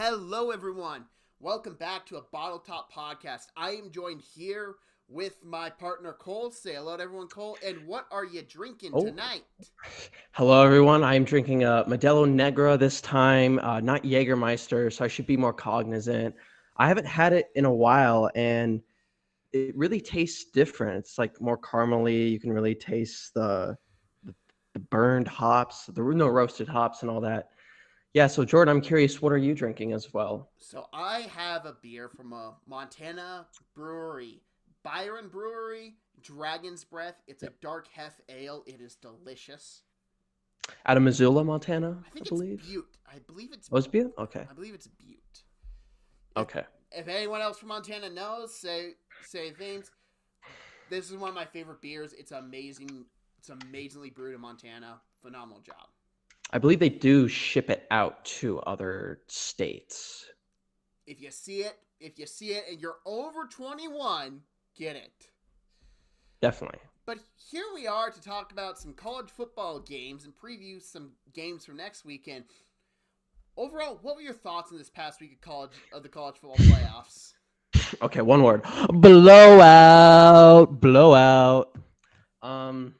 Hello, everyone. Welcome back to a Bottletop podcast. I am joined here with my partner Cole. Say hello to everyone, Cole. And what are you drinking Oh, tonight? hello everyone. I'm drinking a Modelo Negra this time, not Jägermeister, so I should be more cognizant. I haven't had it in a while, and it really tastes different. It's like more caramely. You can really taste the, the burned hops, the no roasted hops, and all that. Yeah. So Jordan, I'm curious, what are you drinking as well? So I have a beer from a Montana brewery, Byron Brewery, Dragon's Breath. It's a Yep. dark hef ale. It is delicious. Out of Missoula, Montana, I I think it's believe. Butte. I believe it's. Oh, it's beer? Okay. I believe it's Butte. If Okay. if anyone else from Montana knows, say things. This is one of my favorite beers. It's amazing. It's amazingly brewed in Montana. Phenomenal job. I believe they do ship it out to other states. If you see it and you're over 21, get it. Definitely. But here we are to talk about some college football games and preview some games for next weekend. Overall, what were your thoughts on this past week of the college football playoffs? Okay, one word. Blowout. Blowout. Um,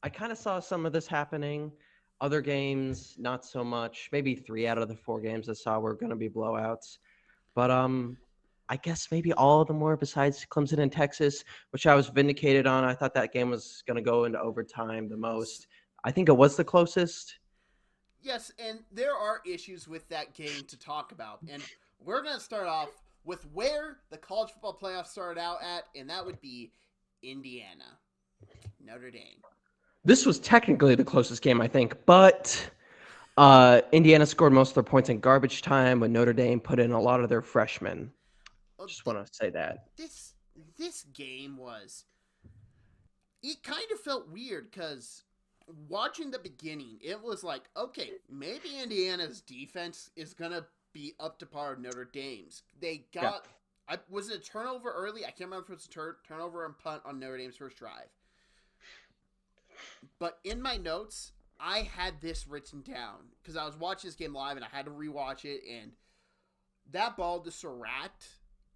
I kind of saw some of this happening. Other games, not so much. Maybe 3 out of the 4 games I saw were going to be blowouts. But I guess maybe all of them were besides Clemson and Texas, which I was vindicated on. I thought that game was going to go into overtime the most. I think it was the closest. Yes, and there are issues with that game to talk about. And we're going to start off with where the college football playoffs started out at, and that would be Indiana, Notre Dame. This was technically the closest game, I think, but Indiana scored most of their points in garbage time when Notre Dame put in a lot of their freshmen. Uh, Just th- want to say that. this this game was, it kind of felt weird because watching the beginning, it was like, okay, maybe Indiana's defense is gonna be up to par with Notre Dame's. They Yeah. got, was it a turnover early? I can't remember if it was a turnover and punt on Notre Dame's first drive. But in my notes, I had this written down because I was watching this game live and I had to rewatch it. And that ball to Surratt,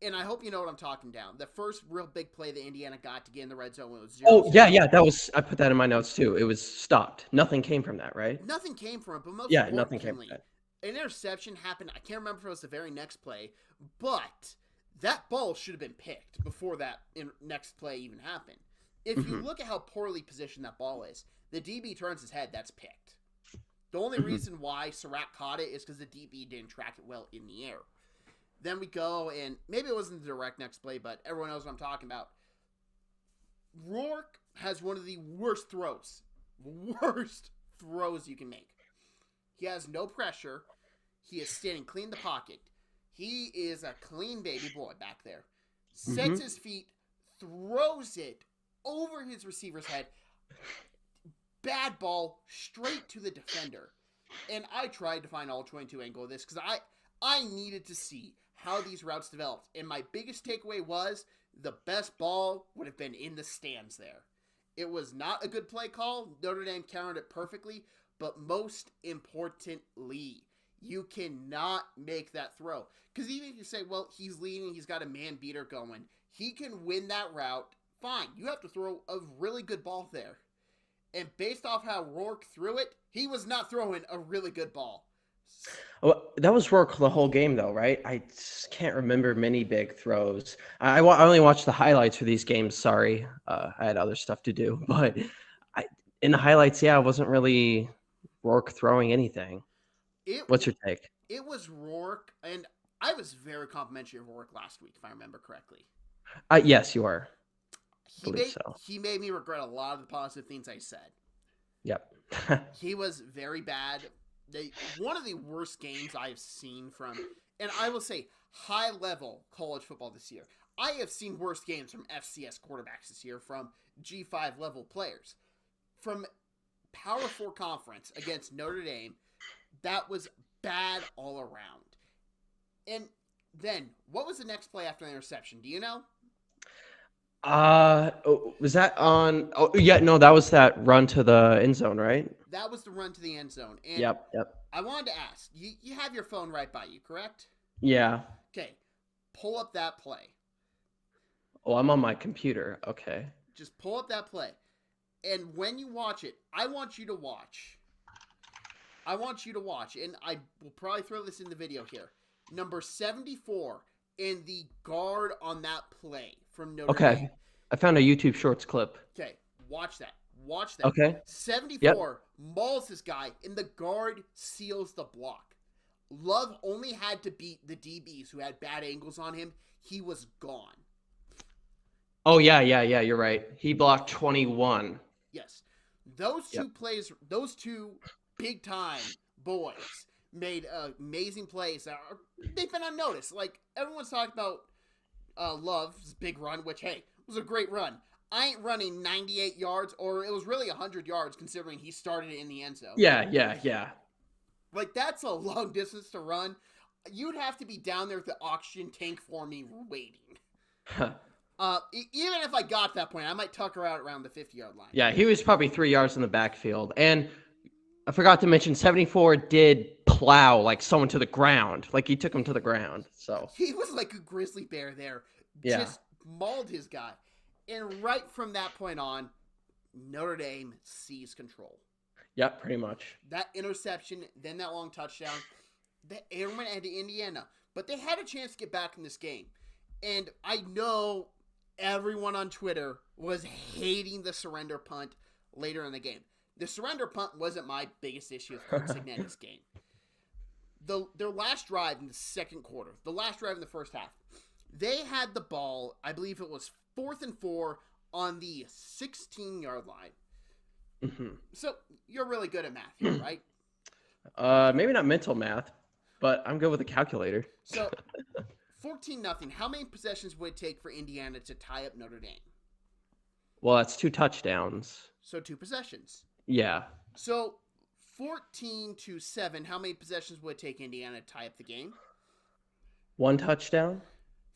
and I hope you know what I'm talking down. The first real big play that Indiana got to get in the red zone when it was 0 Oh, yeah, 0. yeah. I put that in my notes too. It was stopped. Nothing came from that, right? Nothing came from it, but most Yeah, nothing came from importantly, that. an interception happened. I can't remember if it was the very next play, but that ball should have been picked before that next play even happened. If you Hmm. look at how poorly positioned that ball is, the DB turns his head, that's picked. The only Hmm. reason why Surratt caught it is because the DB didn't track it well in the air. Then we go, and maybe it wasn't the direct next play, but everyone knows what I'm talking about. Rourke has one of the worst throws you can make. He has no pressure. He is standing clean in the pocket. He is a clean baby boy back there. Hmm. Sets his feet, throws it over his receiver's head. Bad ball straight to the defender. And I tried to find all 22 angle of this because I needed to see how these routes developed. And my biggest takeaway was the best ball would have been in the stands there. It was not a good play call. Notre Dame countered it perfectly. But most importantly, you cannot make that throw. Because even if you say, well, he's leading, he's got a man beater going, he can win that route. Fine. You have to throw a really good ball there. And based off how Rourke threw it, he was not throwing a really good ball. Well, that was Rourke the whole game, though, right? I just can't remember many big throws. I only watched the highlights for these games. Sorry, I had other stuff to do. But I, in the highlights, yeah, it wasn't really Rourke throwing anything. It What's your take? it was Rourke, and I was very complimentary of Rourke last week, if I remember correctly. Yes, you are. I He believe made so. he made me regret a lot of the positive things I said. Yep. He was very bad. One of the worst games I've seen from, and I will say, high level college football this year. I have seen worse games from FCS quarterbacks this year from G5 level players. From Power 4 conference against Notre Dame, that was bad all around. And then, what was the next play after the interception? Do you know? Was that on? Oh, yeah, no, that was that run to the end zone, right? That was the run to the end zone. And Yep, yep. I wanted to ask, you have your phone right by you, correct? Yeah. Okay, pull up that play. Oh, I'm on my computer. Okay. Just pull up that play. And when you watch it, I want you to watch. I want you to watch, and I will probably throw this in the video here. Number 74 and the guard on that play from Notre Dame. Okay. I found a YouTube Shorts clip. Okay, watch that. Watch that. Okay. 74 mauls this guy, and the guard seals the block. Love only had to beat the DBs who had bad angles on him. He was gone. Oh, yeah. You're right. He blocked 21. Yes. Those two plays, those two big-time boys made amazing plays. They've been unnoticed. Like, everyone's talking about Love's big run, which, hey, was a great run. I ain't running 98 yards, or it was really 100 yards considering he started it in the end zone. Yeah. Like, that's a long distance to run. You'd have to be down there with the oxygen tank for me waiting. Even if I got to that point, I might tuck her out around the 50-yard line. Yeah, he was probably 3 yards in the backfield. And I forgot to mention, 74 did plow like someone to the ground. Like, he took him to the ground. So he was like a grizzly bear there. Yeah. Just mauled his guy. And right from that point on, Notre Dame seized control. Yep, pretty much. That interception, then that long touchdown, the airman and Indiana. But they had a chance to get back in this game. And I know everyone on Twitter was hating the surrender punt later in the game. The surrender punt wasn't my biggest issue with Coach Cignetti's game. Their last drive in the second quarter, the last drive in the first half, they had the ball, I believe it was 4th and 4 on the 16-yard line. Mm-hmm. So you're really good at math here, right? Maybe not mental math, but I'm good with a calculator. So 14-0. How many possessions would it take for Indiana to tie up Notre Dame? Well, that's 2 touchdowns. So 2 possessions. Yeah. So 14-7. How many possessions would it take Indiana to tie up the game? 1 touchdown.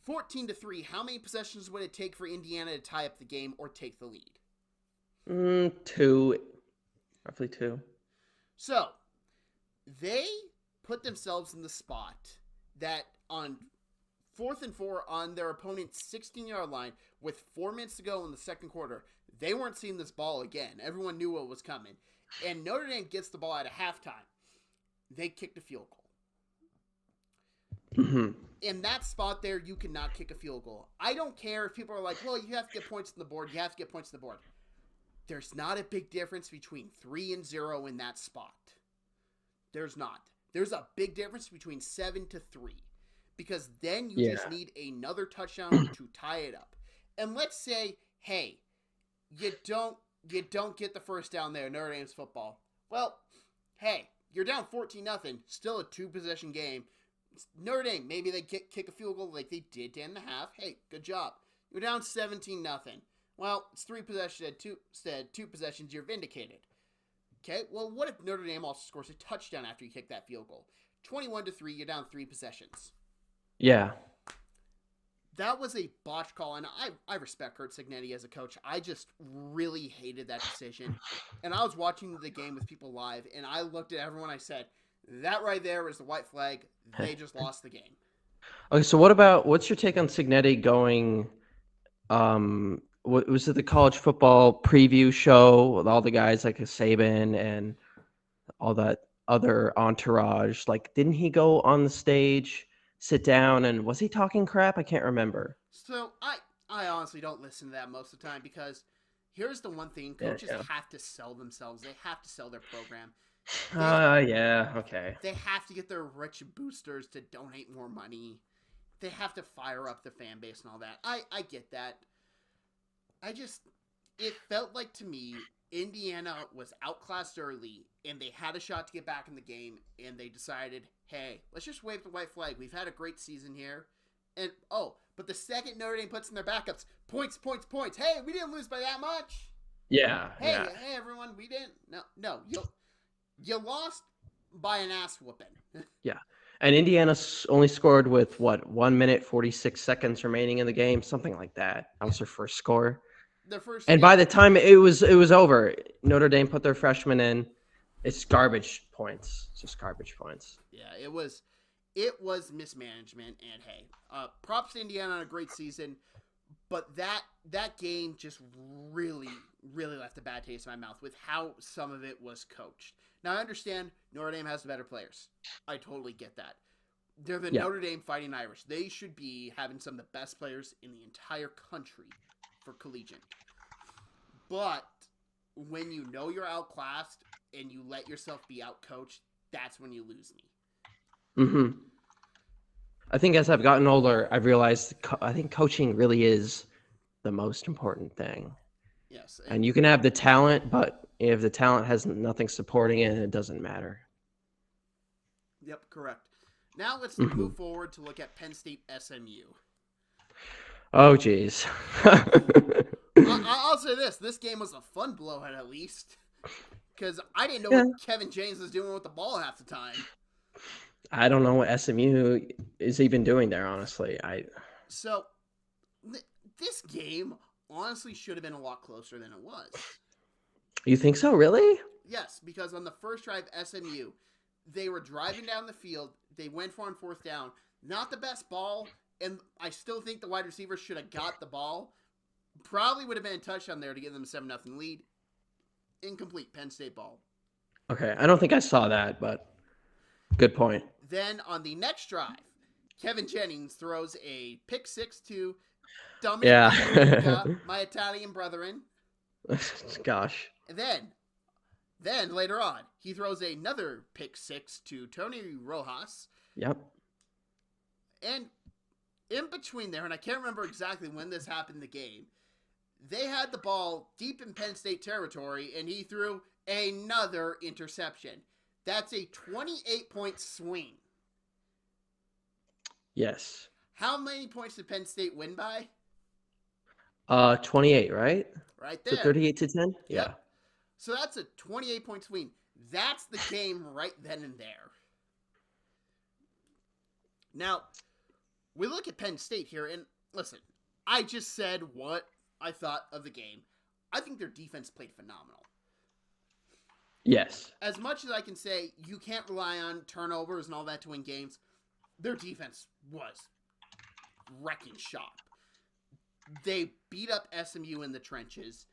14-3. How many possessions would it take for Indiana to tie up the game or take the lead? 2. Roughly 2. So they put themselves in the spot that on 4th and 4 on their opponent's 16-yard line with 4 minutes to go in the second quarter. They weren't seeing this ball again. Everyone knew what was coming. And Notre Dame gets the ball at a halftime. They kicked a field goal. Mm-hmm. In that spot there, you cannot kick a field goal. I don't care if people are like, well, you have to get points on the board. You have to get points on the board. There's not a big difference between 3 and 0 in that spot. There's not. There's a big difference between 7-3. Because then you just need another touchdown to tie it up. And let's say, hey, you don't get the first down there, Notre Dame's football. Well, hey, you're down 14-0, still a 2-possession game. Notre Dame, maybe they kick a field goal like they did to end the half. Hey, good job. You're down 17-0. Well, it's 3 possessions instead 2 possessions. You're vindicated. Okay, well, what if Notre Dame also scores a touchdown after you kick that field goal? 21-3, you're down 3 possessions. Yeah. That was a botch call, and I respect Curt Cignetti as a coach. I just really hated that decision. And I was watching the game with people live, and I looked at everyone, I said, that right there is the white flag. They just lost the game. Okay, so what's your take on Cignetti going, what was it, the college football preview show with all the guys like Saban and all that other entourage? Like, didn't he go on the stage, sit down, and was he talking crap? I can't remember. So I honestly don't listen to that most of the time because here's the one thing. Coaches have to sell themselves. They have to sell their program. Okay. They have to get their rich boosters to donate more money. They have to fire up the fan base and all that. I get that. It felt like to me, Indiana was outclassed early, and they had a shot to get back in the game, and they decided, hey, let's just wave the white flag. We've had a great season here. And, but the second Notre Dame puts in their backups, points. Hey, we didn't lose by that much. Yeah. Hey, everyone, we didn't. No, you lost by an ass whooping. Yeah. And Indiana only scored with, 1 minute, 46 seconds remaining in the game, something like that. That was their first score. And by the time it was over, Notre Dame put their freshman in. It's garbage points. It's just garbage points. Yeah, it was it was mismanagement. And hey, props to Indiana on a great season, but that game just really, really left a bad taste in my mouth with how some of it was coached. Now, I understand Notre Dame has the better players. I totally get that. They're the Notre Dame Fighting Irish. They should be having some of the best players in the entire country for collegiate. But when you know you're outclassed and you let yourself be outcoached, that's when you lose me. Mm-hmm. I think as I've gotten older, I've realized I think coaching really is the most important thing. Yes. And you can have the talent, but if the talent has nothing supporting it, it doesn't matter. Yep, correct. Now let's move forward to look at Penn State SMU. Oh, geez. I'll say this. This game was a fun blowout, at least. Because I didn't know what Kevin James was doing with the ball half the time. I don't know what SMU is even doing there, honestly. So, this game honestly should have been a lot closer than it was. You think so, really? Yes, because on the first drive, SMU, they were driving down the field. They went for on fourth down. Not the best ball, and I still think the wide receiver should have got the ball. Probably would have been a touchdown there to give them a 7-0 lead. Incomplete Penn State ball. Okay, I don't think I saw that, but good point. Then on the next drive, Kevin Jennings throws a pick 6 to Dominic my Italian brethren. Gosh. And then later on, he throws another pick 6 to Tony Rojas. Yep. And in between there, and I can't remember exactly when this happened in the game, they had the ball deep in Penn State territory, and he threw another interception. That's a 28-point swing. Yes. How many points did Penn State win by? 28, right? Right there. So 38-10? Yep. Yeah. So that's a 28-point swing. That's the game right then and there. Now, we look at Penn State here, and listen, I just said what I thought of the game. I think their defense played phenomenal. Yes. As much as I can say you can't rely on turnovers and all that to win games, their defense was wrecking shop. They beat up SMU in the trenches.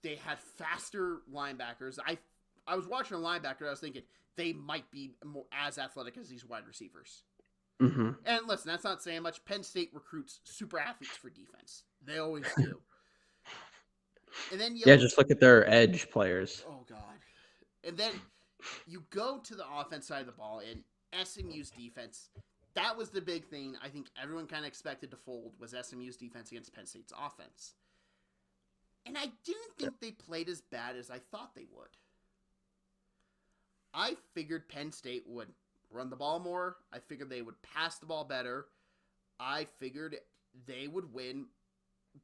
They had faster linebackers. I was watching a linebacker, I was thinking they might be more as athletic as these wide receivers. Mm-hmm. And listen, that's not saying much. Penn State recruits super athletes for defense. They always do. And then just look at their edge players. Oh, God. And then you go to the offense side of the ball, and SMU's defense, that was the big thing I think everyone kind of expected to fold, was SMU's defense against Penn State's offense. And I didn't think they played as bad as I thought they would. I figured Penn State would run the ball more. I figured they would pass the ball better. I figured they would win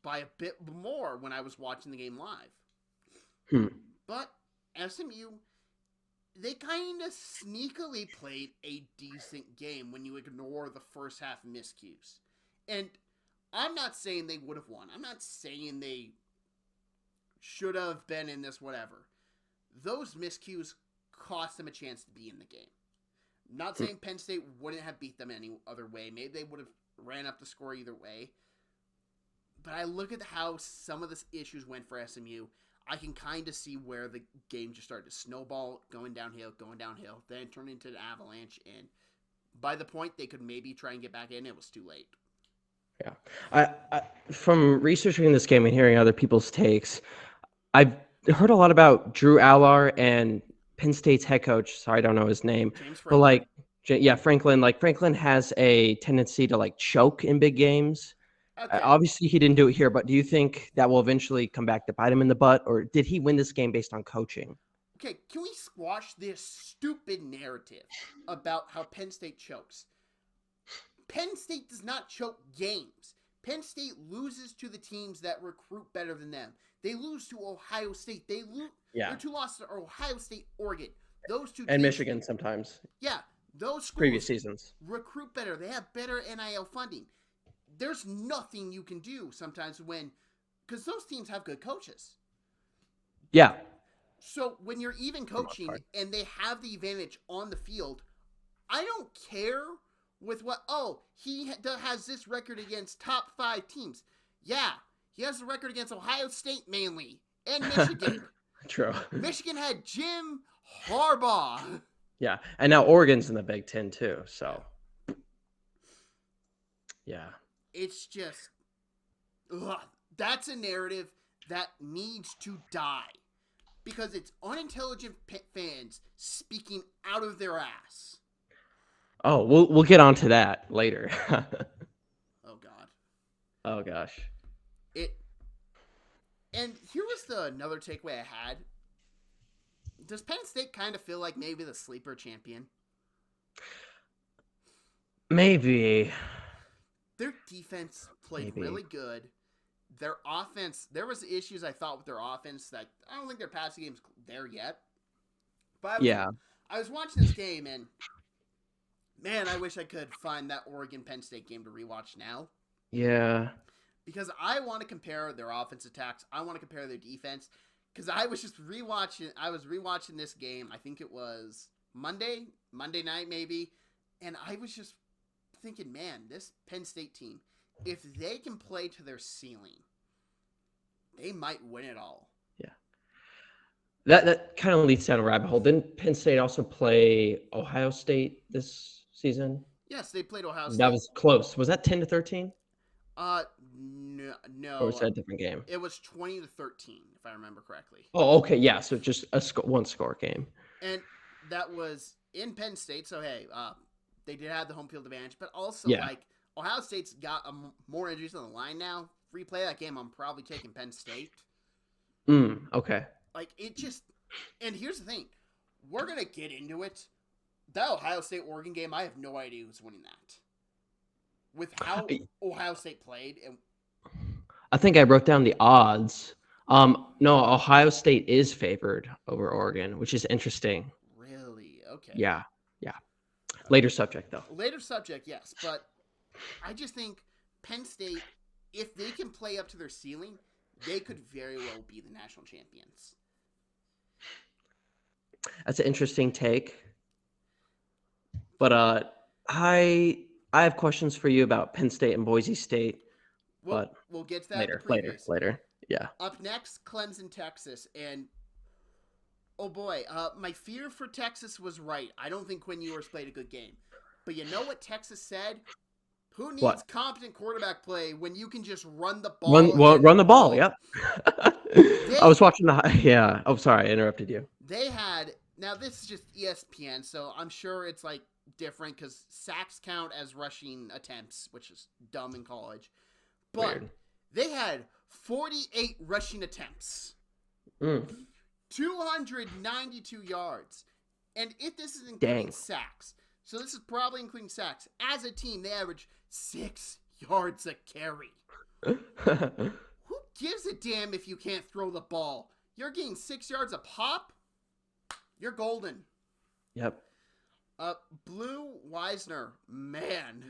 by a bit more when I was watching the game live. But SMU, they kind of sneakily played a decent game when you ignore the first half miscues. And I'm not saying they would have won. I'm not saying they should have been in this whatever. Those miscues cost them a chance to be in the game. Not saying Penn State wouldn't have beat them any other way. Maybe they would have ran up the score either way. But I look at how some of the issues went for SMU. I can kind of see where the game just started to snowball, going downhill, then it turned into an avalanche, and by the point they could maybe try and get back in, it was too late. Yeah. I from researching this game and hearing other people's takes, I've heard a lot about Drew Allar and Penn State's head coach. Sorry, I don't know his name. But Franklin. Like, Franklin has a tendency to choke in big games. Okay. Obviously, he didn't do it here, but do you think that will eventually come back to bite him in the butt, or did he win this game based on coaching? Okay, can we squash this stupid narrative about how Penn State chokes? Penn State does not choke games. Penn State loses to the teams that recruit better than them. They lose to Ohio State. Their two losses are Ohio State, Oregon. Those two and teams, Michigan sometimes. Yeah, those schools previous seasons recruit better. They have better NIL funding. There's nothing you can do sometimes because those teams have good coaches. Yeah. So when you're even coaching and they have the advantage on the field, I don't care with what? Oh, he has this record against top 5 teams. Yeah, he has a record against Ohio State mainly and Michigan. True. Michigan had Jim Harbaugh. Yeah, and now Oregon's in the Big Ten too. So, yeah, it's just that's a narrative that needs to die because it's unintelligent fans speaking out of their ass. Oh, we'll get onto that later. Oh God. Oh gosh. And here was another takeaway I had. Does Penn State kind of feel like maybe the sleeper champion? Maybe. Their defense played really good. Their offense, there was issues I thought with their offense that I don't think their passing game's there yet. But I was watching this game and man, I wish I could find that Oregon Penn State game to rewatch now. Yeah. Because I want to compare their offense attacks. I want to compare their defense. Because I was just rewatching. I was rewatching this game. I think it was Monday night maybe, and I was just thinking, man, this Penn State team, if they can play to their ceiling, they might win it all. Yeah. That kind of leads down a rabbit hole. Didn't Penn State also play Ohio State this season? Yes, they played Ohio State. That was close. Was that 10-13? No. Or was that a different game? It was 20-13, if I remember correctly. Oh, okay, yeah. So just a one score game. And that was in Penn State. So hey, they did have the home field advantage, but also like Ohio State's got more injuries on the line now. Free play that game, I'm probably taking Penn State. Okay. Like it just, and here's the thing, we're gonna get into it. That Ohio State Oregon game, I have no idea who's winning that. With how Ohio State played, and I think I wrote down the odds. No, Ohio State is favored over Oregon, which is interesting. Really? Okay. Yeah. Later subject, though. Later subject, yes. But I just think Penn State, if they can play up to their ceiling, they could very well be the national champions. That's an interesting take. But I have questions for you about Penn State and Boise State. We'll get to that later. Yeah. Up next, Clemson, Texas. And, oh boy, my fear for Texas was right. I don't think Quinn Ewers played a good game. But you know what Texas said? Who needs competent quarterback play when you can just run the ball? Run the ball, yep. I was watching yeah. Oh, sorry, I interrupted you. They had, now this is just ESPN, so I'm sure it's like different because sacks count as rushing attempts, which is dumb in college. But weird. They had 48 rushing attempts. 292 yards. And if this is including sacks, so this is probably including sacks, as a team, they average 6 yards a carry. Who gives a damn if you can't throw the ball? You're getting 6 yards a pop? You're golden. Yep. Blue Weisner, man.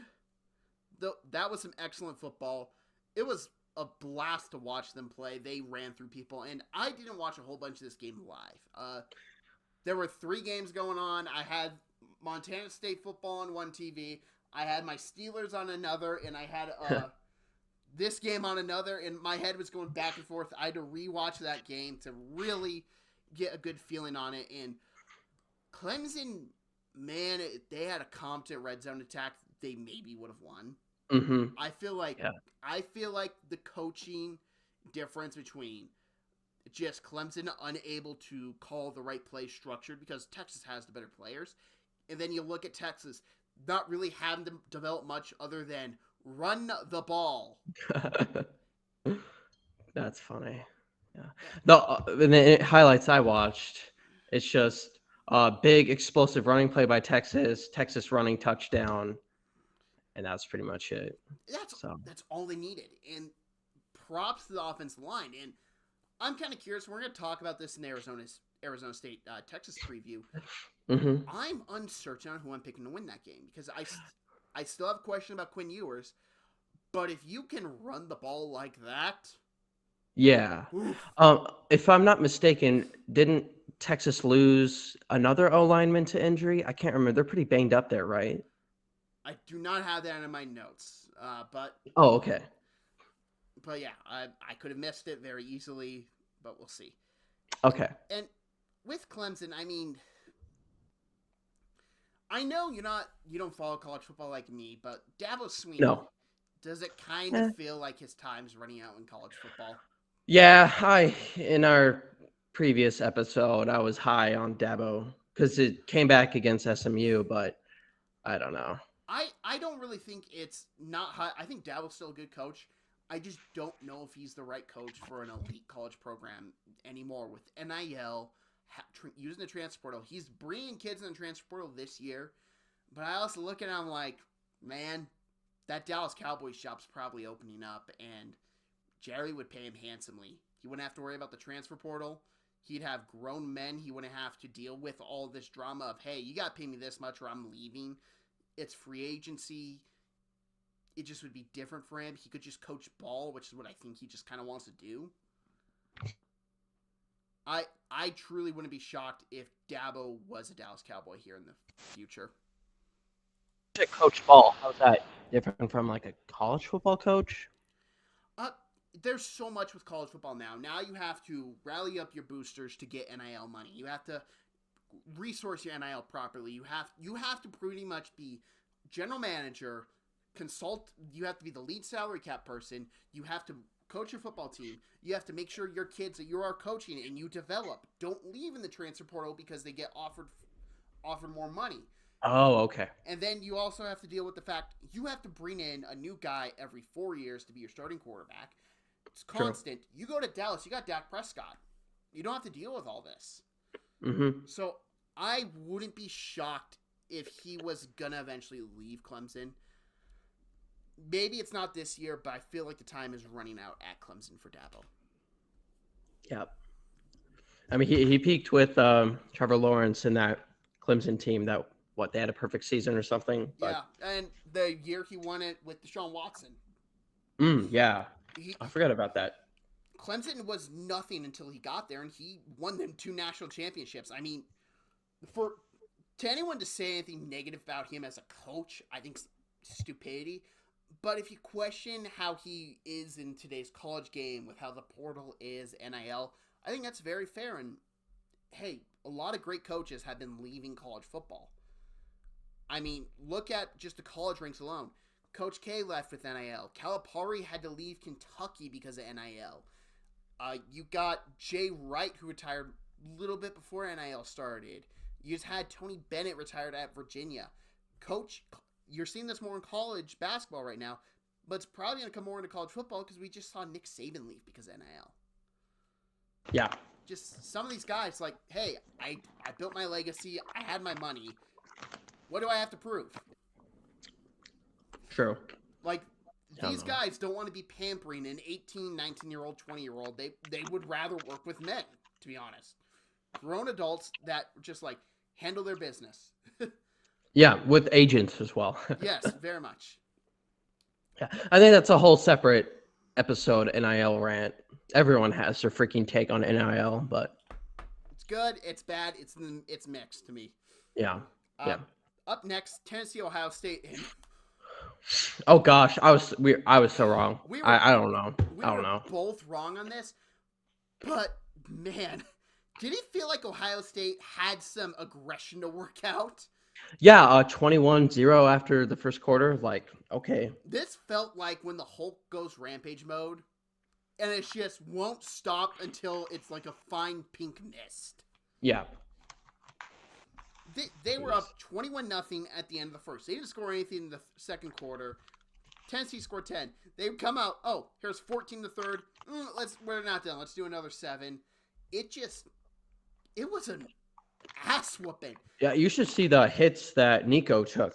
That was some excellent football. It was a blast to watch them play. They ran through people, and I didn't watch a whole bunch of this game live. There were 3 games going on. I had Montana State football on one TV. I had my Steelers on another, and I had this game on another, and my head was going back and forth. I had to rewatch that game to really get a good feeling on it. And Clemson, man, if they had a competent red zone attack, they maybe would have won. Mm-hmm. I feel like the coaching difference between just Clemson unable to call the right play structured because Texas has the better players, and then you look at Texas not really having to develop much other than run the ball. That's funny. Yeah. In the highlights I watched, it's just a big explosive running play by Texas running touchdown. And that's pretty much it. That's all they needed. And props to the offensive line. And I'm kind of curious. We're going to talk about this in Arizona State Texas preview. Mm-hmm. I'm uncertain on who I'm picking to win that game because I still have a question about Quinn Ewers. But if you can run the ball like that, yeah. If I'm not mistaken, didn't Texas lose another O lineman to injury? I can't remember. They're pretty banged up there, right? I do not have that in my notes. Oh, okay. But yeah, I could have missed it very easily, but we'll see. Okay. And with Clemson, I mean, I know you don't follow college football like me, but Dabo Swinney, No. does it kind Eh. of feel like his time's running out in college football? Yeah, in our previous episode, I was high on Dabo because it came back against SMU, but I don't know. I don't really think it's not high. I think Dabo's still a good coach. I just don't know if he's the right coach for an elite college program anymore with NIL, using the transfer portal. He's bringing kids in the transfer portal this year, but I also look at him like, man, that Dallas Cowboys shop's probably opening up, and Jerry would pay him handsomely. He wouldn't have to worry about the transfer portal. He'd have grown men. He wouldn't have to deal with all this drama of, hey, you got to pay me this much or I'm leaving. It's free agency. It just would be different for him. He could just coach ball, which is what I think he just kind of wants to do. I truly wouldn't be shocked if Dabo was a Dallas Cowboy here in the future. Coach ball. How's that different from like a college football coach? There's so much with college football now. Now you have to rally up your boosters to get NIL money. You have to resource your NIL properly. You have to pretty much be general manager, consult. You have to be the lead salary cap person. You have to coach your football team. You have to make sure your kids that you are coaching and you develop don't leave in the transfer portal because they get offered more money. Oh, okay. And then you also have to deal with the fact you have to bring in a new guy every 4 years to be your starting quarterback. It's constant. True. You go to Dallas, you got Dak Prescott. You don't have to deal with all this. Mm-hmm. So I wouldn't be shocked if he was going to eventually leave Clemson. Maybe it's not this year, but I feel like the time is running out at Clemson for Dabo. Yeah. I mean, he peaked with Trevor Lawrence in that Clemson team that, they had a perfect season or something. But... Yeah, and the year he won it with Deshaun Watson. Yeah. I forgot about that. Clemson was nothing until he got there, and he won them 2 national championships. I mean, to anyone to say anything negative about him as a coach, I think stupidity. But if you question how he is in today's college game with how the portal is, NIL, I think that's very fair. And, hey, a lot of great coaches have been leaving college football. I mean, look at just the college ranks alone. Coach K left with NIL. Calipari had to leave Kentucky because of NIL. You got Jay Wright, who retired a little bit before NIL started. You just had Tony Bennett retired at Virginia. Coach, you're seeing this more in college basketball right now, but it's probably going to come more into college football because we just saw Nick Saban leave because of NIL. Yeah. Just some of these guys, like, hey, I built my legacy. I had my money. What do I have to prove? True. Like, these guys don't want to be pampering an 18, 19-year-old, 20-year-old. They would rather work with men, to be honest. Grown adults that just, like, handle their business. Yeah, with agents as well. Yes, very much. Yeah, I think that's a whole separate episode, NIL rant. Everyone has their freaking take on NIL, but... It's good, it's bad, it's mixed to me. Yeah, yeah. Up next, Tennessee, Ohio State. Oh gosh, I was so wrong. I don't know. I don't know. Both wrong on this, but man, did it feel like Ohio State had some aggression to work out? Yeah, 21-0 after the first quarter. Like, okay. This felt like when the Hulk goes rampage mode, and it just won't stop until it's like a fine pink mist. Yeah. They were up 21-0 at the end of the first. They didn't score anything in the second quarter. Tennessee scored 10. They come out, oh, here's 14 the third. We're not done. Let's do another 7. It was an ass whooping. Yeah, you should see the hits that Nico took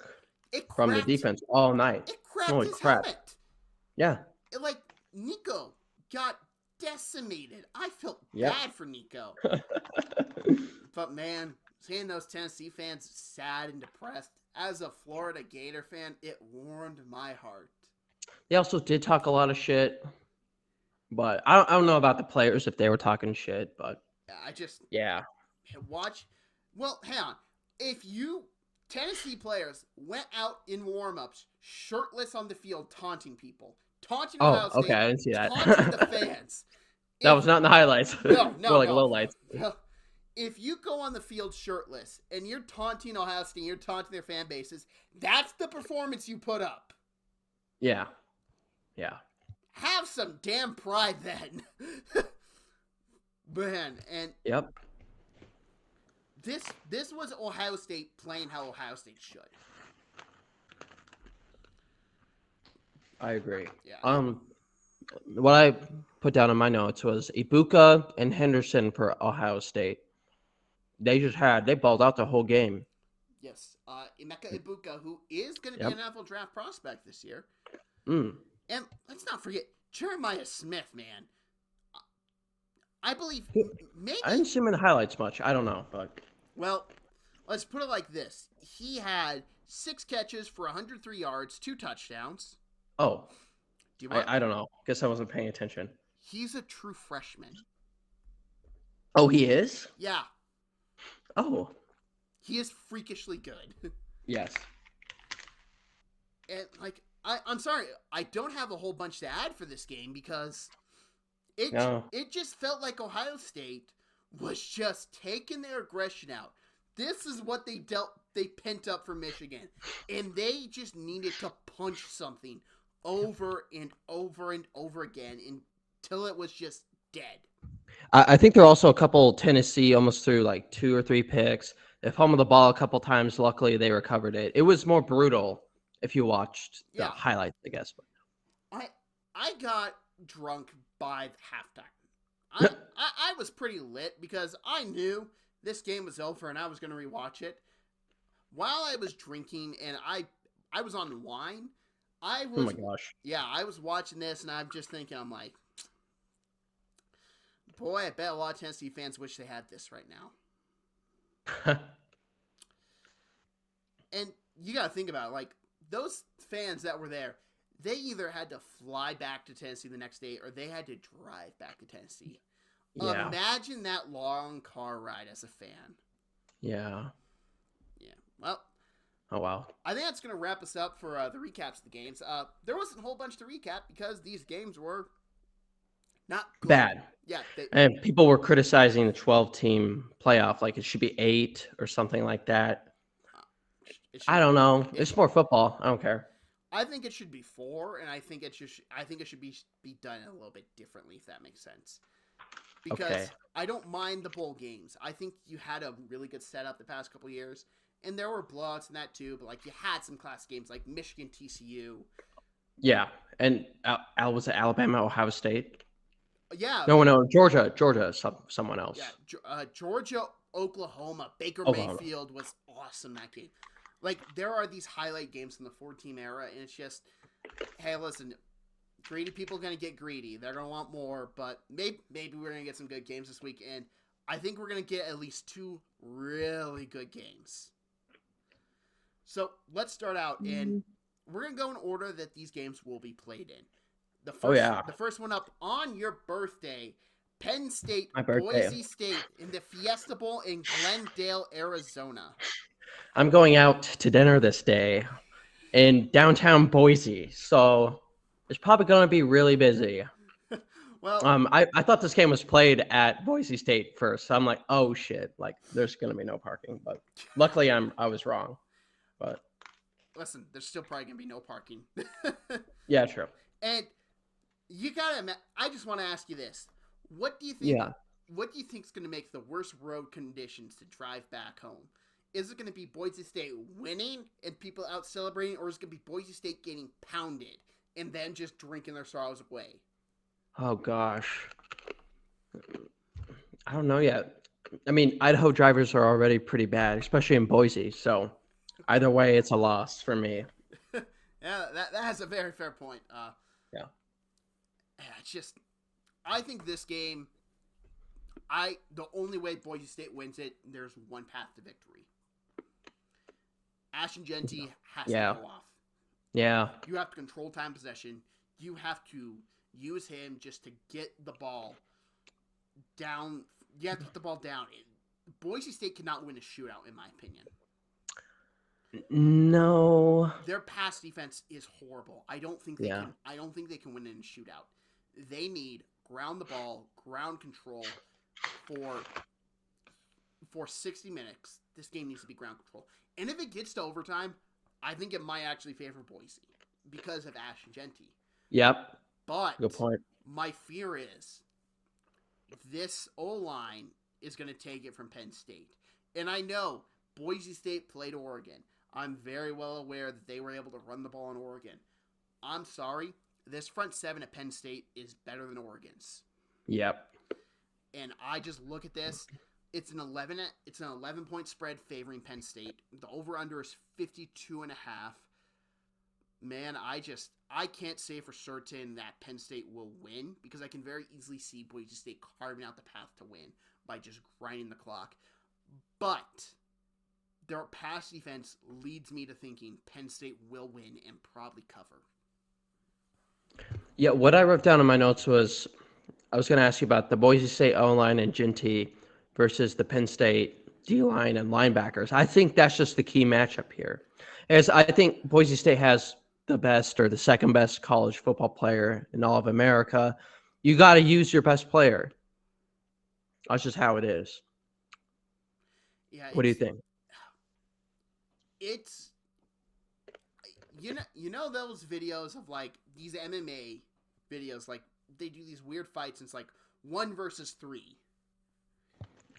from the defense all night. It cracked his helmet. Yeah. Nico got decimated. I felt bad for Nico. But man, seeing those Tennessee fans sad and depressed, as a Florida Gator fan, it warmed my heart. They also did talk a lot of shit, but I don't know about the players if they were talking shit, but watch. Well, hang on. Tennessee players went out in warm-ups, shirtless on the field, taunting people. Taunting Oh, Ohio okay. State. I didn't see that. Taunting the fans. That was not in the highlights. No, More like no. lowlights. If you go on the field shirtless and you're taunting Ohio State, you're taunting their fan bases, that's the performance you put up. Yeah. Yeah. Have some damn pride then. Man, and Yep. this was Ohio State playing how Ohio State should. I agree. Yeah. What I put down in my notes was Ibuka and Henderson for Ohio State. They balled out the whole game. Yes. Emeka Ibuka, who is going to be Yep. an NFL draft prospect this year. Mm. And let's not forget, Jeremiah Smith, man. I believe maybe... I didn't see him in the highlights much. I don't know, but... Well, let's put it like this. He had 6 catches for 103 yards, 2 touchdowns. Oh. Do you want... I don't know. Guess I wasn't paying attention. He's a true freshman. Oh, he is? Yeah. Oh. He is freakishly good. Yes. And, I'm sorry, I don't have a whole bunch to add for this game because it just felt like Ohio State was just taking their aggression out. This is what they pent up for Michigan. And they just needed to punch something over and over and over again until it was just dead. I think there are also a couple Tennessee almost threw like 2 or 3 picks. They fumbled the ball a couple times. Luckily, they recovered it. It was more brutal if you watched the highlights, I guess. I got drunk by halftime. I was pretty lit because I knew this game was over and I was going to rewatch it. While I was drinking and I was on wine, oh my gosh. Yeah, I was watching this and I'm just thinking, I'm like, boy, I bet a lot of Tennessee fans wish they had this right now. And you got to think about it, like, those fans that were there, they either had to fly back to Tennessee the next day or they had to drive back to Tennessee. Yeah. Imagine that long car ride as a fan. Yeah. Yeah. Well. Oh, wow. I think that's going to wrap us up for the recaps of the games. There wasn't a whole bunch to recap because these games were not good. Bad. Yeah. And people were criticizing the 12-team playoff, like it should be 8 or something like that. I don't know. It's more football. I don't care. I think it should be 4, and I think it should be done a little bit differently, if that makes sense. Because I don't mind the bowl games. I think you had a really good setup the past couple of years, and there were blowouts in that too. But like you had some class games like Michigan, TCU. Yeah, and was it Alabama, Ohio State? Yeah. No, Georgia, someone else. Yeah, Georgia, Oklahoma, Baker Mayfield was awesome that game. Like, there are these highlight games in the 4-team era, and it's just, hey, listen, greedy people are going to get greedy. They're going to want more, but maybe we're going to get some good games this week, and I think we're going to get at least 2 really good games. So, let's start out, and we're going to go in order that these games will be played in. The first one up on your birthday, Penn State, Boise State, in the Fiesta Bowl in Glendale, Arizona. I'm going out to dinner this day in downtown Boise, so it's probably going to be really busy. Well, I thought this game was played at Boise State first, so I'm like, oh shit, like there's going to be no parking. But luckily, I was wrong. But listen, there's still probably going to be no parking. Yeah, true. And you gotta. I just want to ask you this: what do you think? Yeah. What do you think is going to make the worst road conditions to drive back home? Is it going to be Boise State winning and people out celebrating, or is it going to be Boise State getting pounded and then just drinking their sorrows away? Oh, gosh. I don't know yet. I mean, Idaho drivers are already pretty bad, especially in Boise. So either way, it's a loss for me. Yeah, that has a very fair point. Yeah. It's just, I think this game, the only way Boise State wins it, there's one path to victory. Ashton Genty has to go off. Yeah. You have to control time possession. You have to use him just to get the ball down. You have to put the ball down. Boise State cannot win a shootout, in my opinion. No. Their pass defense is horrible. I don't think they Yeah. can. I don't think they can win in a shootout. They need ground the ball, ground control for 60 minutes. This game needs to be ground control. And if it gets to overtime, I think it might actually favor Boise because of Ashton Genty. Yep. But Good point. my fear is this O-line is going to take it from Penn State. And I know Boise State played Oregon. I'm very well aware that they were able to run the ball in Oregon. I'm sorry, this front seven at Penn State is better than Oregon's. Yep. And I just look at this. It's an 11 point spread favoring Penn State. The over-under is 52.5. Man, I can't say for certain that Penn State will win because I can very easily see Boise State carving out the path to win by just grinding the clock. But their pass defense leads me to thinking Penn State will win and probably cover. Yeah, what I wrote down in my notes was I was going to ask you about the Boise State O-line and Ginty versus the Penn State D-line and linebackers. I think that's just the key matchup here. As I think Boise State has the best or the second best college football player in all of America. You got to use your best player. That's just how it is. Yeah, What do you think? It's you know those videos of like these MMA videos, like they do these weird fights and it's like 1 versus 3.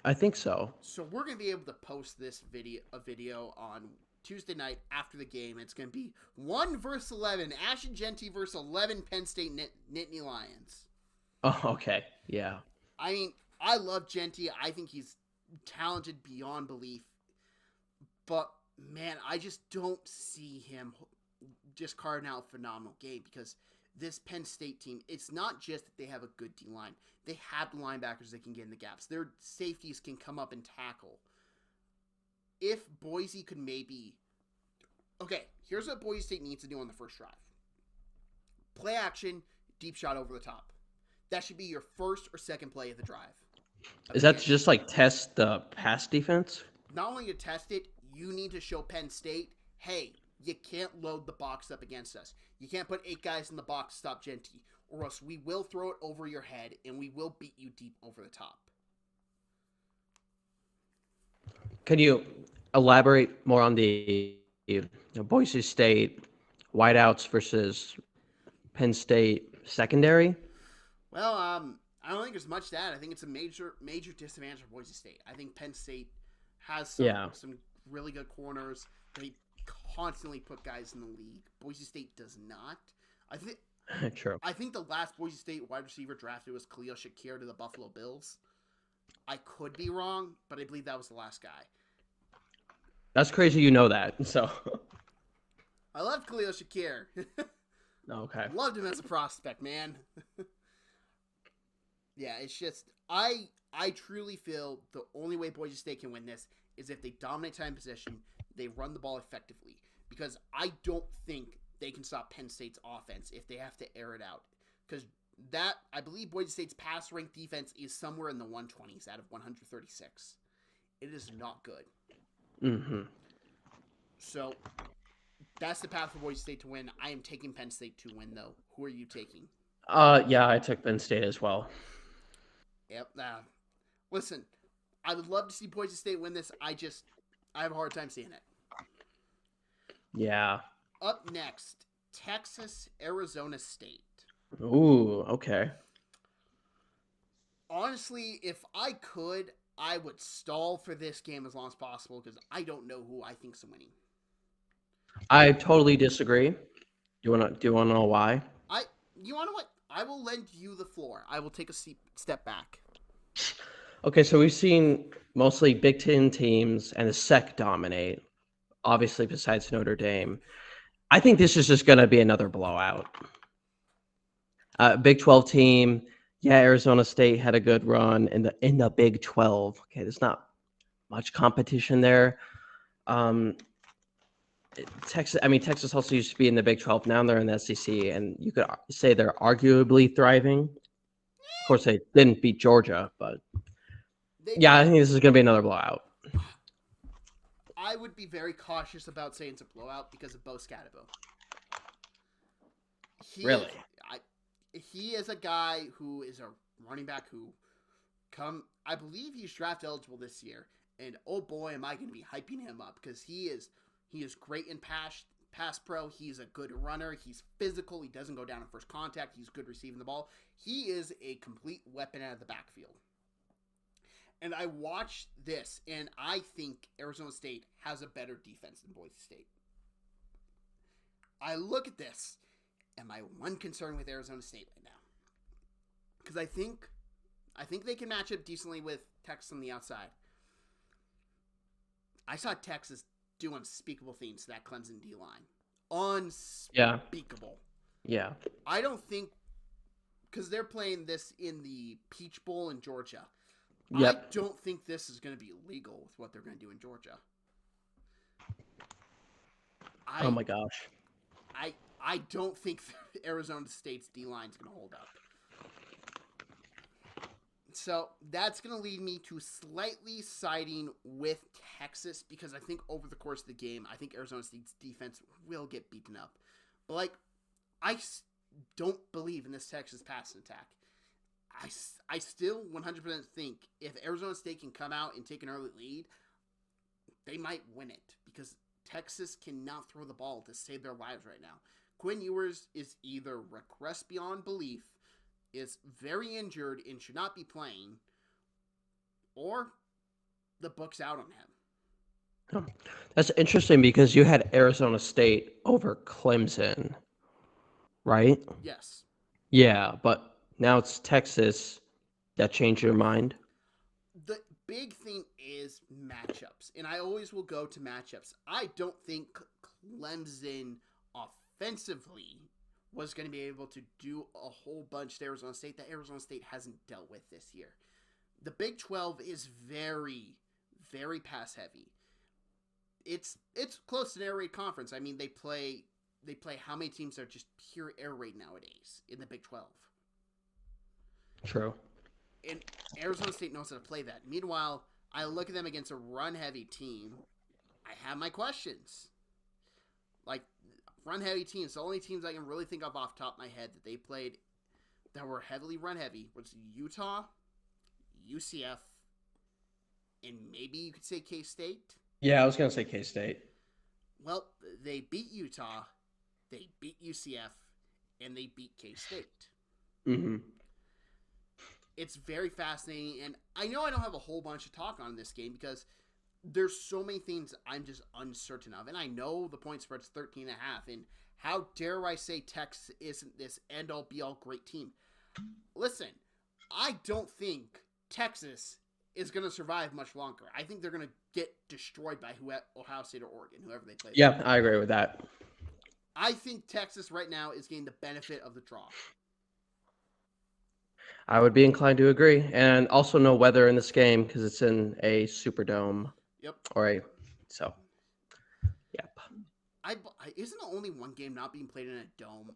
I think so. So we're gonna be able to post this video on Tuesday night after the game. It's gonna be 1 versus 11, Ashton Genty versus 11 Penn State Nittany Lions. Oh, okay. Yeah. I mean, I love Genty. I think he's talented beyond belief. But man, I just don't see him just carving out a phenomenal game because this Penn State team, it's not just that they have a good D-line. They have the linebackers that can get in the gaps. Their safeties can come up and tackle. If Boise could maybe... Okay, here's what Boise State needs to do on the first drive. Play action, deep shot over the top. That should be your first or second play of the drive. Is that to just like test the pass defense? Not only to test it, you need to show Penn State, hey, you can't load the box up against us. You can't put 8 guys in the box to stop Genty, or else we will throw it over your head and we will beat you deep over the top. Can you elaborate more on the Boise State wideouts versus Penn State secondary? Well, I don't think there's much to that. I think it's a major disadvantage for Boise State. I think Penn State has some really good corners. They constantly put guys in the league. Boise State does not. True. I think the last Boise State wide receiver drafted was Khalil Shakir to the Buffalo Bills. I could be wrong, but I believe that was the last guy. That's crazy you know that. So I love Khalil Shakir. Okay. Loved him as a prospect, man. Yeah, it's just I truly feel the only way Boise State can win this is if they dominate time possession, they run the ball effectively. Because I don't think they can stop Penn State's offense if they have to air it out. Because that, I believe Boise State's pass rank defense is somewhere in the 120s out of 136. It is not good. Mm-hmm. So that's the path for Boise State to win. I am taking Penn State to win, though. Who are you taking? Yeah, I took Penn State as well. Yep. Listen, I would love to see Boise State win this. I have a hard time seeing it. Yeah. Up next, Texas, Arizona State. Ooh, okay. Honestly, if I could, I would stall for this game as long as possible because I don't know who I think's winning. I totally disagree. Do you want to know why? You want to what? I will lend you the floor. I will take a step back. Okay, so we've seen mostly Big Ten teams and the SEC dominate, obviously besides Notre Dame. I think this is just going to be another blowout. Big 12 team, yeah, Arizona State had a good run in the Big 12. Okay, there's not much competition there. Texas also used to be in the Big 12. Now they're in the SEC, and you could say they're arguably thriving. Of course, they didn't beat Georgia, but I think this is going to be another blowout. I would be very cautious about saying it's a blowout because of Bo Scadabo. Really? He is a guy who is a running back who I believe he's draft eligible this year, and oh boy, am I going to be hyping him up because he is great in pass pro. He's a good runner. He's physical. He doesn't go down in first contact. He's good receiving the ball. He is a complete weapon out of the backfield. And I watched this, and I think Arizona State has a better defense than Boise State. I look at this, and my one concern with Arizona State right now, because I think they can match up decently with Texas on the outside. I saw Texas do unspeakable things to that Clemson D-line. Unspeakable. Yeah. I don't think, because they're playing this in the Peach Bowl in Georgia. Yep. I don't think this is going to be legal with what they're going to do in Georgia. Oh my gosh. I don't think Arizona State's D-line is going to hold up. So that's going to lead me to slightly siding with Texas because I think over the course of the game, I think Arizona State's defense will get beaten up. But I don't believe in this Texas passing attack. I still 100% think if Arizona State can come out and take an early lead, they might win it because Texas cannot throw the ball to save their lives right now. Quinn Ewers is either regressed beyond belief, is very injured and should not be playing, or the book's out on him. That's interesting because you had Arizona State over Clemson, right? Yes. Yeah, but now it's Texas. That changed your mind? The big thing is matchups, and I always will go to matchups. I don't think Clemson offensively was going to be able to do a whole bunch to Arizona State that Arizona State hasn't dealt with this year. The Big 12 is very, very pass heavy. It's close to an air raid conference. I mean, they play how many teams are just pure air raid nowadays in the Big 12. True. And Arizona State knows how to play that. Meanwhile, I look at them against a run-heavy team. I have my questions. Like, run-heavy teams, the only teams I can really think of off the top of my head that they played that were heavily run-heavy was Utah, UCF, and maybe you could say K-State. Yeah, I was going to say K-State. Well, they beat Utah, they beat UCF, and they beat K-State. Mm-hmm. It's very fascinating, and I know I don't have a whole bunch to talk on this game because there's so many things I'm just uncertain of, and I know the point spread's 13.5, and how dare I say Texas isn't this end-all, be-all great team. Listen, I don't think Texas is going to survive much longer. I think they're going to get destroyed by Ohio State or Oregon, whoever they play. Yeah, I agree with that. I think Texas right now is getting the benefit of the draw. I would be inclined to agree. And also no weather in this game because it's in a Superdome. Yep. So, yep. Isn't the only one game not being played in a dome?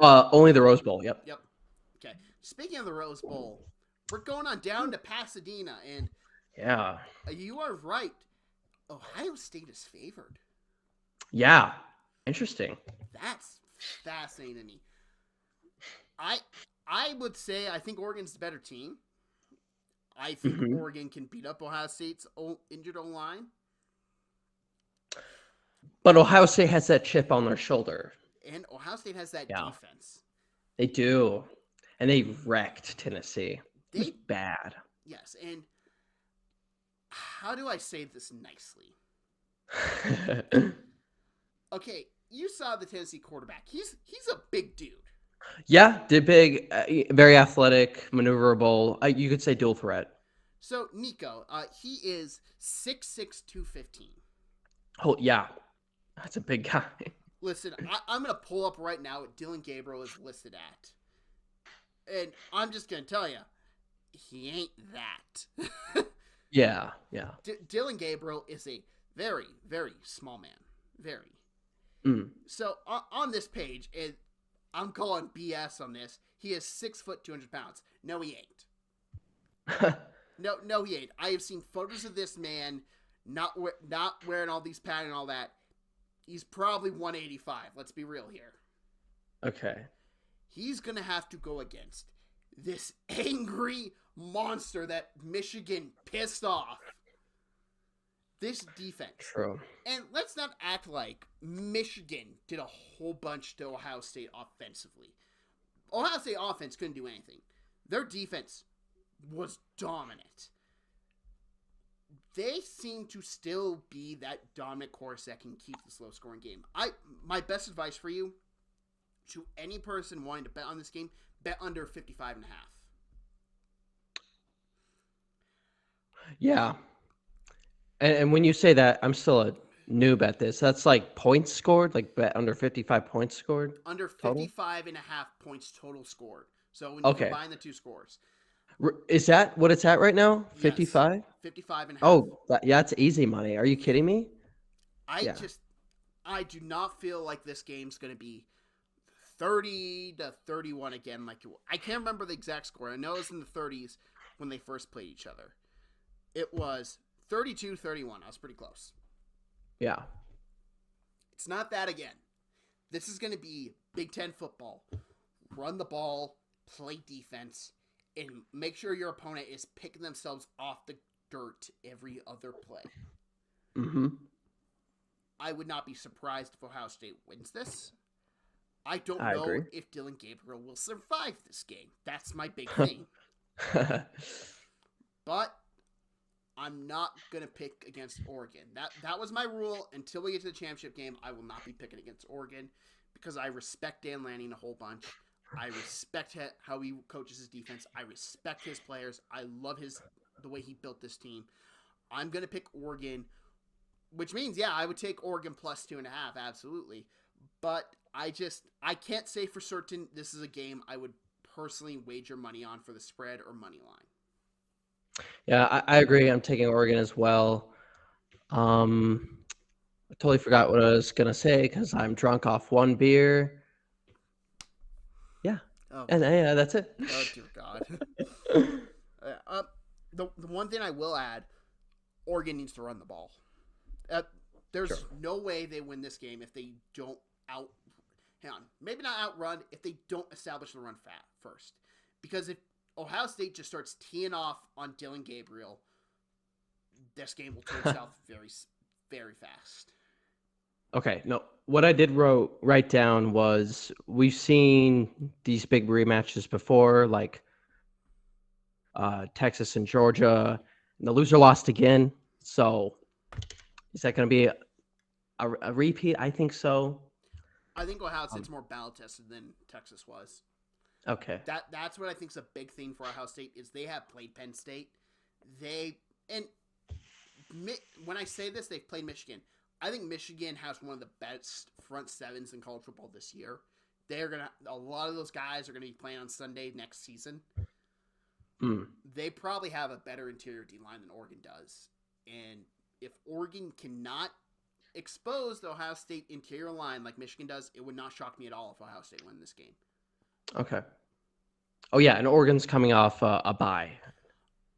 Only the Rose Bowl, yep. Yep. Okay. Speaking of the Rose Bowl, we're going on down to Pasadena, and yeah, you are right. Ohio State is favored. Yeah. Interesting. That's fascinating to me. I would say I think Oregon's the better team. I think Oregon can beat up Ohio State's injured O-line. But Ohio State has that chip on their shoulder. And Ohio State has that defense. They do. And they wrecked Tennessee. It was bad. Yes, and how do I say this nicely? Okay, you saw the Tennessee quarterback. He's a big dude. Yeah, did big, very athletic, maneuverable. You could say dual threat. So, Nico, he is 6'6", 215. Oh, yeah. That's a big guy. Listen, I'm going to pull up right now what Dylan Gabriel is listed at. And I'm just going to tell you, he ain't that. Yeah. Dylan Gabriel is a very, very small man. Very. So, on this page, I'm calling BS on this. He is 6 foot 200 pounds. No, he ain't. No, he ain't. I have seen photos of this man not wearing all these pads and all that, he's probably 185. Let's be real here. Okay. He's going to have to go against this angry monster that Michigan pissed off. This defense. True. And let's not act like Michigan did a whole bunch to Ohio State offensively. Ohio State offense couldn't do anything. Their defense was dominant. They seem to still be that dominant course that can keep the slow-scoring game. My best advice for you, to any person wanting to bet on this game, bet under 55.5. Yeah. And when you say that, I'm still a noob at this. That's like points scored, like bet under 55 points scored? Under Total? 55.5 points total scored. So when you Okay. combine the two scores. Is that what it's at right now? Yes, 55? 55.5. Oh, that's easy money. Are you kidding me? I do not feel like this game's going to be 30-31 again. I can't remember the exact score. I know it was in the 30s when they first played each other. It was 32-31. I was pretty close. Yeah. It's not that again. This is going to be Big Ten football. Run the ball, play defense, and make sure your opponent is picking themselves off the dirt every other play. Mm-hmm. I would not be surprised if Ohio State wins this. I don't I know agree. if Dylan Gabriel will survive this game. That's my big thing. But I'm not going to pick against Oregon. That was my rule. Until we get to the championship game, I will not be picking against Oregon because I respect Dan Lanning a whole bunch. I respect how he coaches his defense. I respect his players. I love the way he built this team. I'm going to pick Oregon, which means, yeah, I would take Oregon plus 2.5, absolutely. But I can't say for certain this is a game I would personally wager money on for the spread or money line. Yeah, I agree. I'm taking Oregon as well. I totally forgot what I was going to say because I'm drunk off one beer. Yeah. Oh, And yeah, that's it. oh dear God. The one thing I will add, Oregon needs to run the ball. There's no way they win this game if they don't maybe not outrun, if they don't establish the run first. Because if Ohio State just starts teeing off on Dylan Gabriel, this game will turn south very, very fast. Okay, no. What I did write down was we've seen these big rematches before, like Texas and Georgia, and the loser lost again. So is that going to be a repeat? I think so. I think Ohio State's more battle tested than Texas was. Okay. That's what I think is a big thing for Ohio State is they have played Penn State. When I say this, they've played Michigan. I think Michigan has one of the best front sevens in college football this year. A lot of those guys are gonna be playing on Sunday next season. They probably have a better interior D line than Oregon does, and if Oregon cannot expose the Ohio State interior line like Michigan does, it would not shock me at all if Ohio State won this game. Okay. Oh yeah, and Oregon's coming off a bye,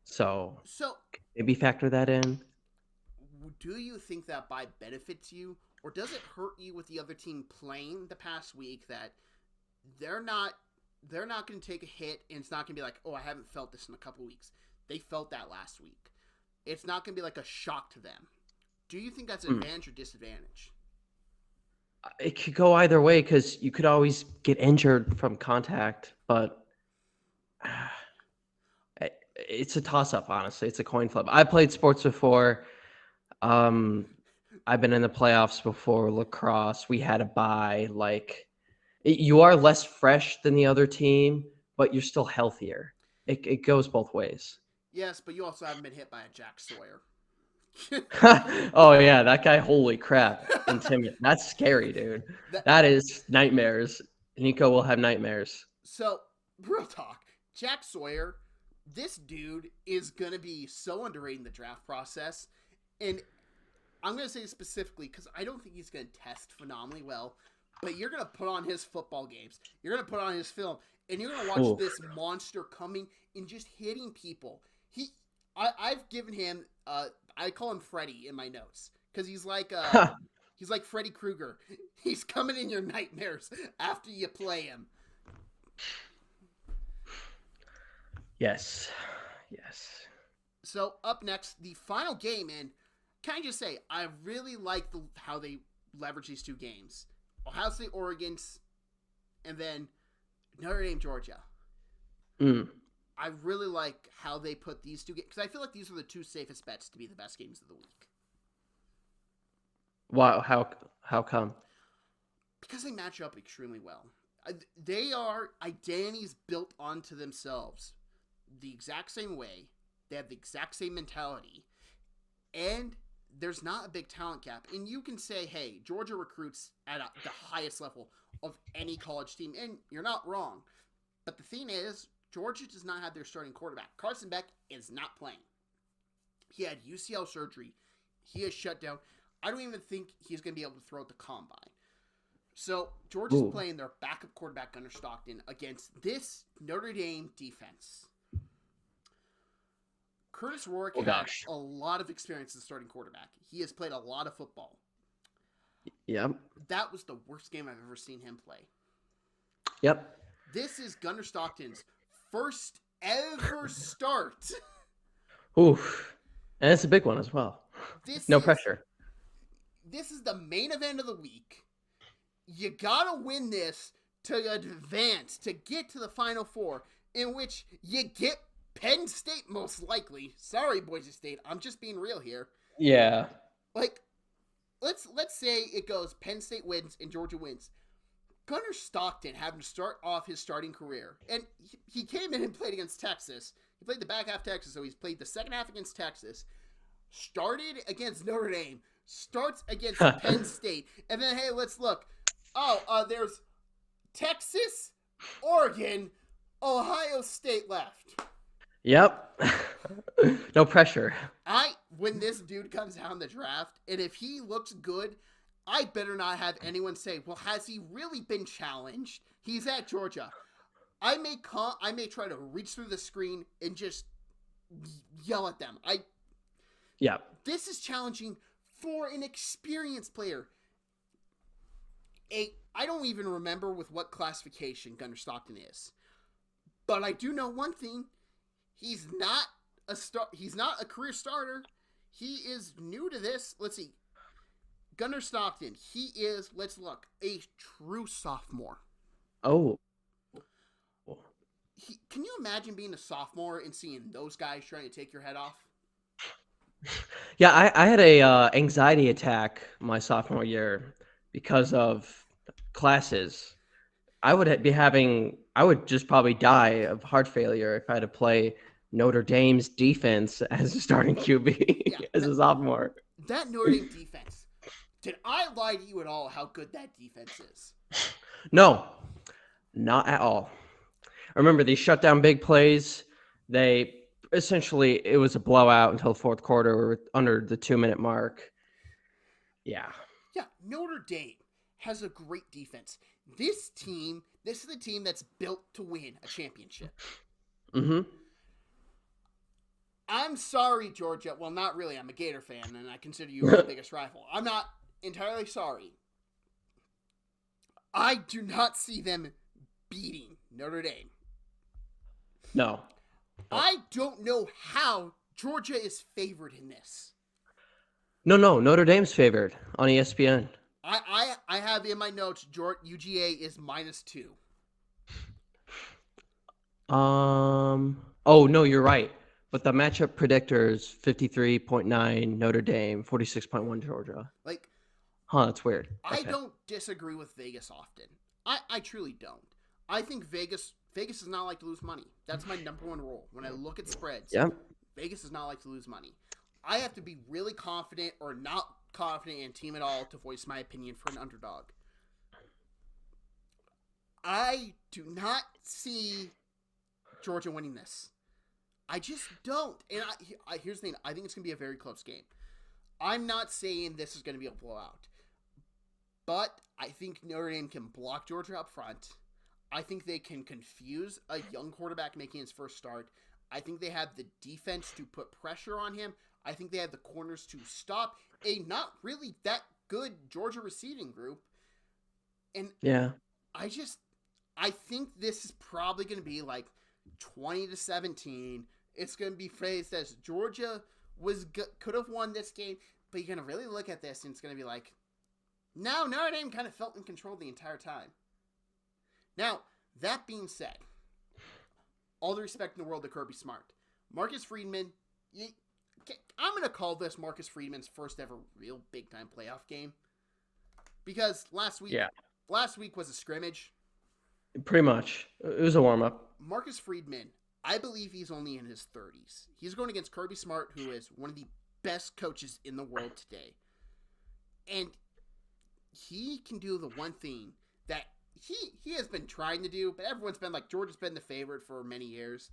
so maybe factor that in. Do you think that bye benefits you, or does it hurt you with the other team playing the past week that they're not going to take a hit and it's not going to be like, oh, I haven't felt this in a couple weeks. They felt that last week. It's not going to be like a shock to them. Do you think that's an advantage or disadvantage? It could go either way because you could always get injured from contact, but it's a toss-up, honestly. It's a coin flip. I played sports before. I've been in the playoffs before, lacrosse. We had a bye. You are less fresh than the other team, but you're still healthier. It goes both ways. Yes, but you also haven't been hit by a Jack Sawyer. Oh yeah, that guy! Holy crap! Intimidating. That's scary, dude. That is nightmares. Nico will have nightmares. So, real talk, Jack Sawyer, this dude is gonna be so underrated in the draft process, and I'm gonna say specifically because I don't think he's gonna test phenomenally well. But you're gonna put on his football games. You're gonna put on his film, and you're gonna watch this monster coming and just hitting people. I've given him I call him Freddy in my notes because he's like Freddy Krueger. He's coming in your nightmares after you play him. Yes. So up next, the final game, and can I just say, I really like how they leverage these two games. Ohio State, Oregon's, and then Notre Dame, Georgia. I really like how they put these two games, because I feel like these are the two safest bets to be the best games of the week. Wow, how come? Because they match up extremely well. They are identities built onto themselves the exact same way. They have the exact same mentality. And there's not a big talent gap. And you can say, hey, Georgia recruits at the highest level of any college team. And you're not wrong. But the thing is, Georgia does not have their starting quarterback. Carson Beck is not playing. He had UCL surgery. He is shut down. I don't even think he's going to be able to throw at the combine. So Georgia's playing their backup quarterback, Gunnar Stockton, against this Notre Dame defense. Curtis Rourke had a lot of experience as a starting quarterback. He has played a lot of football. Yep. That was the worst game I've ever seen him play. Yep. This is Gunnar Stockton's first ever start. Oof. And it's a big one as well. No pressure. This is the main event of the week. You gotta win this to advance, to get to the Final Four, in which you get Penn State most likely. Sorry, Boise State. I'm just being real here. Yeah. Like, let's say it goes Penn State wins and Georgia wins. Gunnar Stockton having to start off his starting career. And he came in and played against Texas. He played the back half Texas, so he's played the second half against Texas. Started against Notre Dame. Starts against Penn State. And then, hey, let's look. There's Texas, Oregon, Ohio State left. Yep. No pressure. When this dude comes down the draft, and if he looks good, I better not have anyone say, well, has he really been challenged? He's at Georgia. I may try to reach through the screen and just yell at them. Yeah. This is challenging for an experienced player. I don't even remember with what classification Gunnar Stockton is. But I do know one thing. He's not a career starter. He is new to this. Let's see. Gunnar Stockton, he is, let's look, a true sophomore. Oh. Can you imagine being a sophomore and seeing those guys trying to take your head off? Yeah, I had a anxiety attack my sophomore year because of classes. I would just probably die of heart failure if I had to play Notre Dame's defense as a starting QB as a sophomore. That Notre Dame defense. Did I lie to you at all how good that defense is? No, not at all. Remember, they shut down big plays. It was a blowout until the fourth quarter. We were under the 2-minute mark. Yeah. Yeah, Notre Dame has a great defense. This is the team that's built to win a championship. Mm-hmm. I'm sorry, Georgia. Well, not really. I'm a Gator fan, and I consider you my biggest rival. I'm not entirely sorry. I do not see them beating Notre Dame. No. I don't know how Georgia is favored in this. No. Notre Dame's favored on ESPN. I have in my notes, UGA is -2. Oh, no, you're right. But the matchup predictor is 53.9 Notre Dame, 46.1 Georgia. That's weird. Okay. I don't disagree with Vegas often. I truly don't. I think Vegas does not like to lose money. That's my number one rule. When I look at spreads, Vegas does not like to lose money. I have to be really confident or not confident in a team at all to voice my opinion for an underdog. I do not see Georgia winning this. I just don't. And here's the thing. I think it's going to be a very close game. I'm not saying this is going to be a blowout. But I think Notre Dame can block Georgia up front. I think they can confuse a young quarterback making his first start. I think they have the defense to put pressure on him. I think they have the corners to stop a not really that good Georgia receiving group. And Yeah. I think this is probably going to be like 20-17. It's going to be phrased as Georgia could have won this game, but you're going to really look at this and it's going to be like, no, Notre Dame kind of felt in control the entire time. Now, that being said, all the respect in the world to Kirby Smart. Marcus Freeman, I'm going to call this Marcus Freeman's first ever real big-time playoff game. Because last week was a scrimmage. Pretty much. It was a warm-up. Marcus Freeman, I believe he's only in his 30s. He's going against Kirby Smart, who is one of the best coaches in the world today. And he can do the one thing that he has been trying to do, but everyone's been like, Georgia's been the favorite for many years.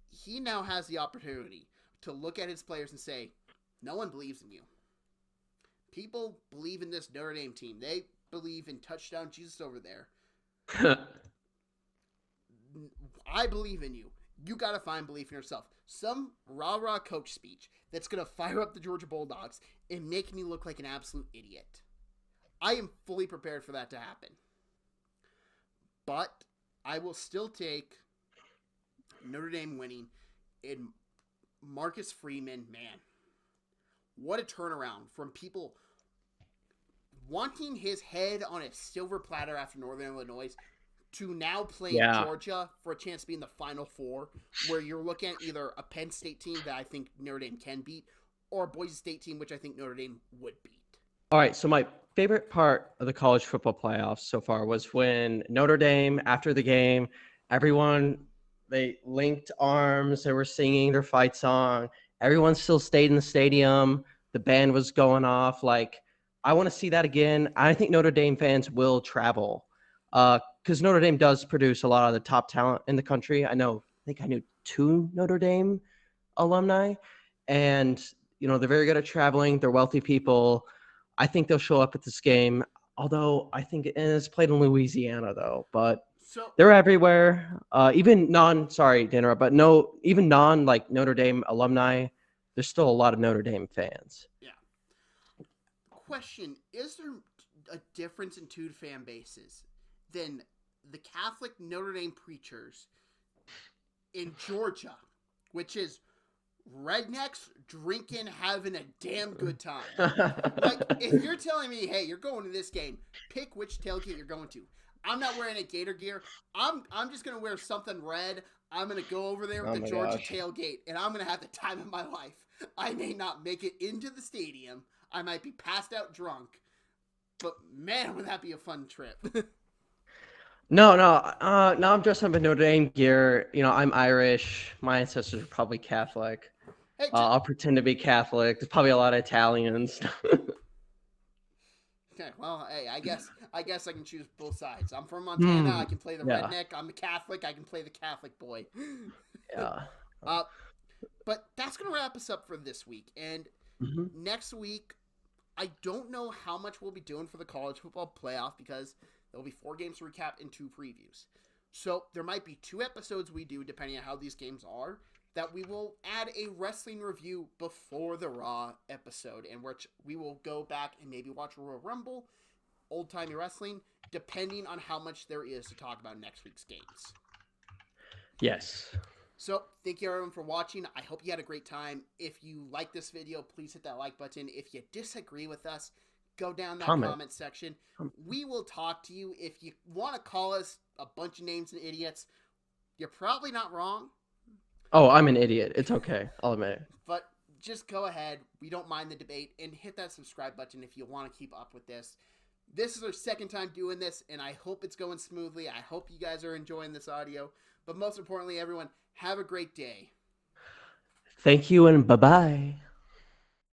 He now has the opportunity to look at his players and say, no one believes in you. People believe in this Notre Dame team. They believe in touchdown Jesus over there. I believe in you. You got to find belief in yourself. Some rah-rah coach speech that's going to fire up the Georgia Bulldogs and make me look like an absolute idiot. I am fully prepared for that to happen. But I will still take Notre Dame winning. And Marcus Freeman, man, what a turnaround from people wanting his head on a silver platter after Northern Illinois to now playing Georgia for a chance to be in the Final Four, where you're looking at either a Penn State team that I think Notre Dame can beat or a Boise State team which I think Notre Dame would beat. All right, so my favorite part of the college football playoffs so far was when Notre Dame, after the game, everyone, they linked arms, they were singing their fight song. Everyone still stayed in the stadium. The band was going off. Like, I want to see that again. I think Notre Dame fans will travel because Notre Dame does produce a lot of the top talent in the country. I think I knew 2 Notre Dame alumni, and, they're very good at traveling. They're wealthy people. I think they'll show up at this game, although I think it's played in Louisiana, though. But they're everywhere. Even even non like Notre Dame alumni, there's still a lot of Notre Dame fans. Yeah. Question: is there a difference in 2 fan bases than the Catholic Notre Dame preachers in Georgia, which is rednecks drinking, having a damn good time? Like, if you're telling me, hey, you're going to this game, pick which tailgate you're going to. I'm not wearing a Gator gear. I'm just going to wear something red. I'm going to go over there with the Georgia tailgate, and I'm going to have the time of my life. I may not make it into the stadium. I might be passed out drunk. But, man, would that be a fun trip. No, I'm dressed up in Notre Dame gear. I'm Irish. My ancestors are probably Catholic. Hey, I'll pretend to be Catholic. There's probably a lot of Italians. Okay, well, hey, I guess I can choose both sides. I'm from Montana. I can play the redneck. I'm a Catholic. I can play the Catholic boy. Yeah. But that's going to wrap us up for this week. And next week, I don't know how much we'll be doing for the college football playoff because there'll be 4 games to recap and 2 previews. So there might be 2 episodes we do, depending on how these games are, that we will add a wrestling review before the Raw episode, in which we will go back and maybe watch Royal Rumble, old-timey wrestling, depending on how much there is to talk about next week's games. Yes. So, thank you everyone for watching. I hope you had a great time. If you like this video, please hit that like button. If you disagree with us, go down that comment section. We will talk to you. If you want to call us a bunch of names and idiots, you're probably not wrong. Oh, I'm an idiot. It's okay. I'll admit it. But just go ahead. We don't mind the debate. And hit that subscribe button if you want to keep up with this. This is our second time doing this, and I hope it's going smoothly. I hope you guys are enjoying this audio. But most importantly, everyone, have a great day. Thank you, and bye-bye.